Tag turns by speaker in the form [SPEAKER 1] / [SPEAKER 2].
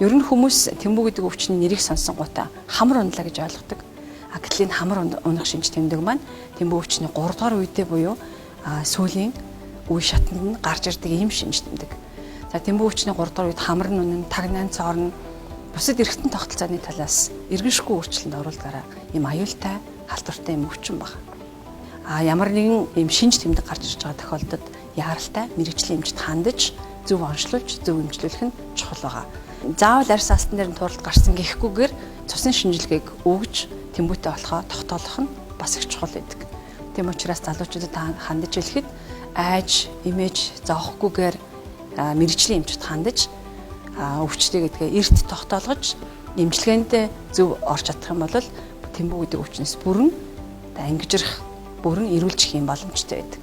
[SPEAKER 1] Ер нь хүмүүс Тэмбүү гэдэг өвчний нэрийг сонсон гутаа хамар ундлаа гэж ойлгодог. Гэтэл энэ хамар унах шинж тэмдэг маань Тэмбүү өвчний 3 дугаар үедээ буюу сүүлийн үе шатнд нь гарч ирдэг ийм шинж тэмдэг. За Тэмбүү өвчний 3 дугаар үед хамар нь үнэн, тагнаан цоорн бусад эргэтэн тогтолцооны талаас эргэншгүй өөрчлөлтөнд оруулдагаараа ийм аюултай, халдвартай юм өвчин баг. Ямар нэгэн ийм шинж тэмдэг гарч ирж байгаа тохиолдолд яаралтай мэрэгжлийн эмчт хандаж зөв онцлуулж, зөв эмчлүүлэх нь чухал байгаа. Заавал арьс астан дээр нь туралд гарсан гэхгүйгээр цусны шинжилгээг өгж Тэмбүүтэй болохоо тогтоолох нь бас их чухал байдаг. Тийм учраас залуучуудад хандаж хэлэхэд айж, имэж зоохгүйгээр мэрэгжлийн эмчт хандаж өвчтэй гэдгээ эрт тогтоолгож эмчилгээнд зөв орж чадах юм бол Тэмбүү гэдэг өвчнөөс бүрэн ангижрах, бүрэн эрүүлжих юм боломжтой байдаг.